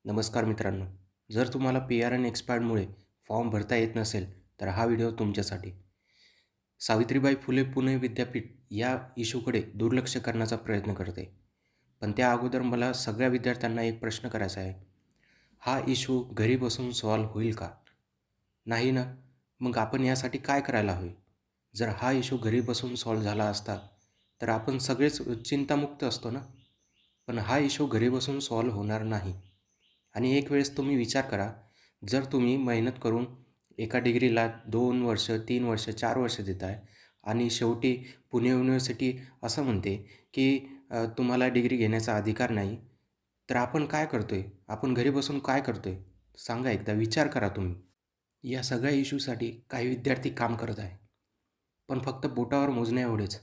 नमस्कार मित्रांनो. जर तुम्हाला पी-आर-एन एक्सपायर्डमुळे फॉर्म भरता येत नसेल, तर हा व्हिडिओ तुमच्यासाठी. सावित्रीबाई फुले पुणे विद्यापीठ या इश्यूकडे दुर्लक्ष करण्याचा प्रयत्न करते. पण त्या अगोदर मला सगळ्या विद्यार्थ्यांना एक प्रश्न करायचा आहे. हा इश्यू घरी बसून सॉल्व्ह होईल का? नाही ना? मग आपण यासाठी काय करायला हवे? जर हा इश्यू घरी बसून सॉल्व्ह झाला असता, तर आपण सगळेच चिंतामुक्त असतो ना? पण हा इश्यू घरी बसून सॉल्व्ह होणार नाही. आणि एक वेळेस तुम्ही विचार करा, जर तुम्ही मेहनत करून एका डिग्रीला 2 वर्ष, 3 वर्ष, 4 वर्ष देताय आणि शेवटी पुणे युनिव्हर्सिटी असं म्हणते, की तुम्हाला डिग्री घेण्याचा अधिकार नाही, तर आपण काय करतोय? आपण घरी बसून काय करतोय? सांगा एकदा विचार करा तुम्ही. या सगळ्या इश्यूसाठी काही विद्यार्थी काम करत आहे. पण फक्त बोटावर मोजण्याएवढेच.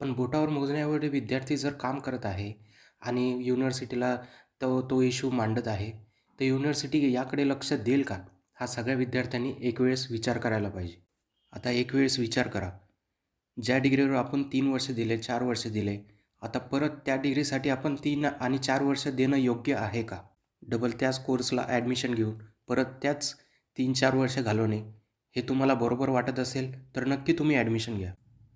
पण बोटावर मोजण्याएवढे विद्यार्थी जर काम करत आहे आणि युनिव्हर्सिटीला तो इश्यू मांडत आहे, तर युनिव्हर्सिटी याकडे लक्ष देईल का? हा सगळ्या विद्यार्थ्यांनी एक वेळेस विचार करायला पाहिजे. आता एक वेळेस विचार करा, ज्या डिग्रीवर आपण 3 वर्ष दिले, 4 वर्ष दिले, आता परत त्या डिग्रीसाठी आपण 3 आणि 4 वर्ष देणं योग्य आहे का? डबल त्याच कोर्सला ॲडमिशन घेऊन परत त्याच 3-4 वर्ष घालवणे, हे तुम्हाला बरोबर वाटत असेल, तर नक्की तुम्ही ॲडमिशन घ्या.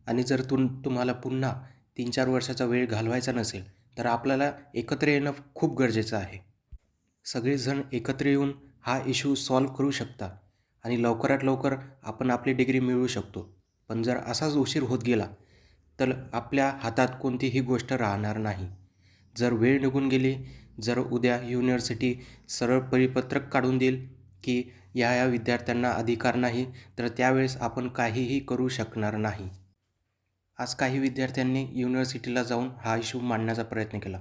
आणि जर तुम्हाला पुन्हा 3-4 वर्षाचा वेळ घालवायचा नसेल, तर आपल्याला एकत्र येणं खूप गरजेचं आहे. सगळेजण एकत्र येऊन हा इश्यू सॉल्व्ह करू शकता आणि लवकरात लवकर आपण आपली डिग्री मिळवू शकतो. पण जर असाच उशीर होत गेला, तर आपल्या हातात कोणतीही गोष्ट राहणार नाही. जर वेळ निघून गेली, जर उद्या युनिव्हर्सिटी सरळ परिपत्रक काढून देईल, की या विद्यार्थ्यांना अधिकार नाही, तर त्यावेळेस आपण काहीही करू शकणार नाही. आज काही विद्यार्थ्यांनी युनिव्हर्सिटीला जाऊन हा इश्यू मांडण्याचा प्रयत्न केला.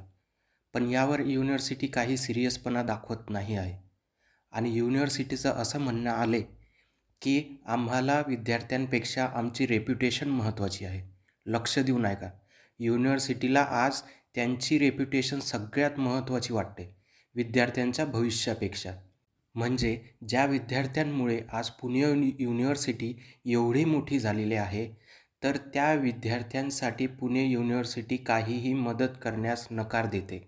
पण यावर युनिव्हर्सिटी काही सिरियसपणा दाखवत नाही आहे. आणि युनिव्हर्सिटीचं असं म्हणणं आले, की आम्हाला विद्यार्थ्यांपेक्षा आमची रेप्युटेशन महत्त्वाची आहे. लक्ष देऊ नये का? युनिव्हर्सिटीला आज त्यांची रेप्युटेशन सगळ्यात महत्त्वाची वाटते, विद्यार्थ्यांच्या भविष्यापेक्षा. म्हणजे ज्या विद्यार्थ्यांमुळे आज पुणे युनिव्हर्सिटी एवढी मोठी झालेली आहे, तर त्या विद्यार्थ्यांसाठी पुणे युनिव्हर्सिटी काहीही मदत करण्यास नकार देते.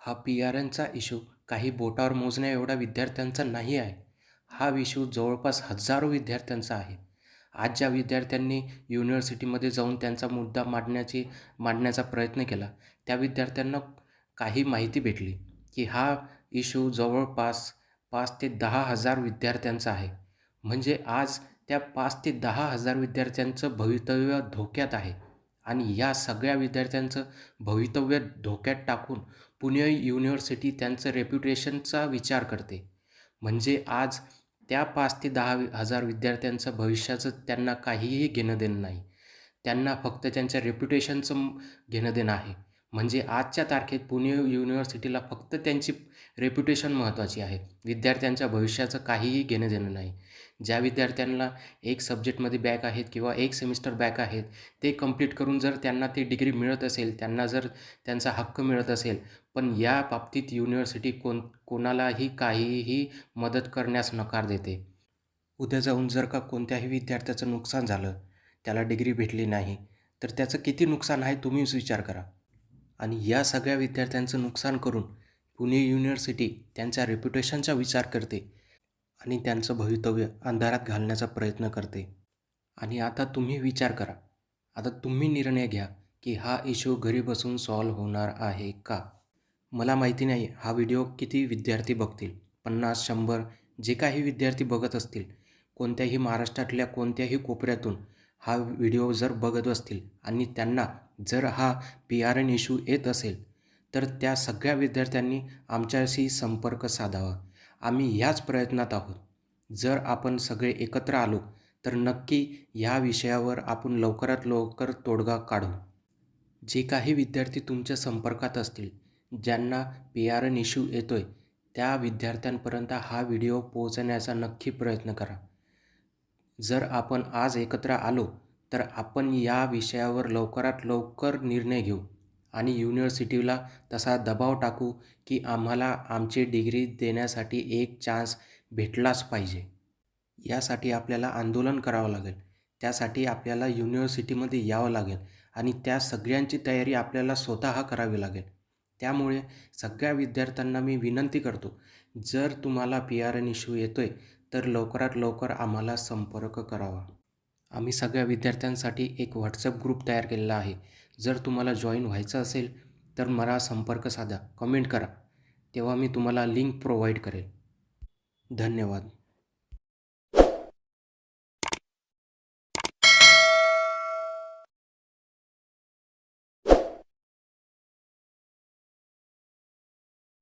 हा पी-आर-एनचा इश्यू काही बोटावर मोजण्याएवढा विद्यार्थ्यांचा नाही आहे. हा इश्यू जवळपास हजारो विद्यार्थ्यांचा आहे. आज ज्या विद्यार्थ्यांनी युनिव्हर्सिटीमध्ये जाऊन त्यांचा मुद्दा मांडण्याचा प्रयत्न केला, त्या विद्यार्थ्यांना काही माहिती भेटली, की हा इश्यू जवळपास 5 ते 10,000 विद्यार्थ्यांचा आहे. म्हणजे आज त्या 5 ते 10,000 विद्यार्थ्यांचं भवितव्य धोक्यात आहे आणि या सगळ्या विद्यार्थ्यांचं भवितव्य धोक्यात टाकून पुणे युनिव्हर्सिटी त्यांचं रेप्युटेशनचा विचार करते. म्हणजे आज त्या 5 ते 10,000 विद्यार्थ्यांचं भविष्याचं त्यांना काहीही घेणं-देणं नाही. त्यांना फक्त त्यांच्या रेप्युटेशनचं घेणं-देणं आहे. म्हणजे आजच्या तारखेत पुणे युनिव्हर्सिटीला फक्त त्यांची रेप्युटेशन महत्त्वाची आहे. विद्यार्थ्यांच्या भविष्याचं काहीही घेणं-देणं नाही. ज्या विद्यार्थ्यांना एक सब्जेक्टमध्ये बॅक आहेत किंवा एक सेमिस्टर बॅक आहेत, ते कंप्लीट करून जर त्यांना ती डिग्री मिळत असेल, त्यांना जर त्यांचा हक्क मिळत असेल, पण या बाबतीत युनिव्हर्सिटी कोणालाही काहीही मदत करण्यास नकार देते. उद्या जाऊन जर का कोणत्याही विद्यार्थ्याचं नुकसान झालं, त्याला डिग्री भेटली नाही, तर त्याचं किती नुकसान आहे तुम्हीच विचार करा. आणि या सगळ्या विद्यार्थ्यांचं नुकसान करून पुणे युनिव्हर्सिटी त्यांच्या रेप्युटेशनचा विचार करते आणि त्यांचं भवितव्य अंधारात घालण्याचा प्रयत्न करते. आणि आता तुम्ही विचार करा. आता तुम्ही निर्णय घ्या, की हा इश्यू घरी बसून सॉल्व्ह होणार आहे का? मला माहिती नाही हा व्हिडिओ किती विद्यार्थी बघतील. 50, 100 जे काही विद्यार्थी बघत असतील, कोणत्याही महाराष्ट्रातल्या कोणत्याही कोपऱ्यातून हा व्हिडिओ जर बघत असतील आणि त्यांना जर हा पी-आर-एन इश्यू येत असेल, तर त्या सगळ्या विद्यार्थ्यांनी आमच्याशी संपर्क साधावा. आम्ही ह्याच प्रयत्नात आहोत. जर आपण सगळे एकत्र आलो, तर नक्की ह्या विषयावर आपण लवकरात लवकर तोडगा काढू. जे काही विद्यार्थी तुमच्या संपर्कात असतील, ज्यांना पी-आर-एन इश्यू येतोय, त्या विद्यार्थ्यांपर्यंत हा व्हिडिओ पोहोचवण्याचा नक्की प्रयत्न करा. जर आपण आज एकत्र आलो, तर आपण या विषयावर लवकरात लवकर निर्णय घेऊ आणि युनिव्हर्सिटीला तसा दबाव टाकू, की आम्हाला आमची डिग्री देण्यासाठी एक चान्स भेटलाच पाहिजे. यासाठी आपल्याला आंदोलन करावं लागेल. त्यासाठी आपल्याला युनिव्हर्सिटीमध्ये यावं लागेल आणि त्या सगळ्यांची तयारी आपल्याला स्वतः करावी लागेल. त्यामुळे सगळ्या विद्यार्थ्यांना मी विनंती करतो, जर तुम्हाला PRN इश्यू येतोय तर लवकरात लवकर आम्हाला संपर्क करावा. आम्ही सगळ्या विद्यार्थ्यांसाठी एक WhatsApp ग्रुप तयार केलेला आहे. जर तुम्हाला जॉइन व्हायचं असेल तर मला संपर्क साधा, कमेंट करा. तेव्हा मी तुम्हाला लिंक प्रोव्हाईड करेल. धन्यवाद.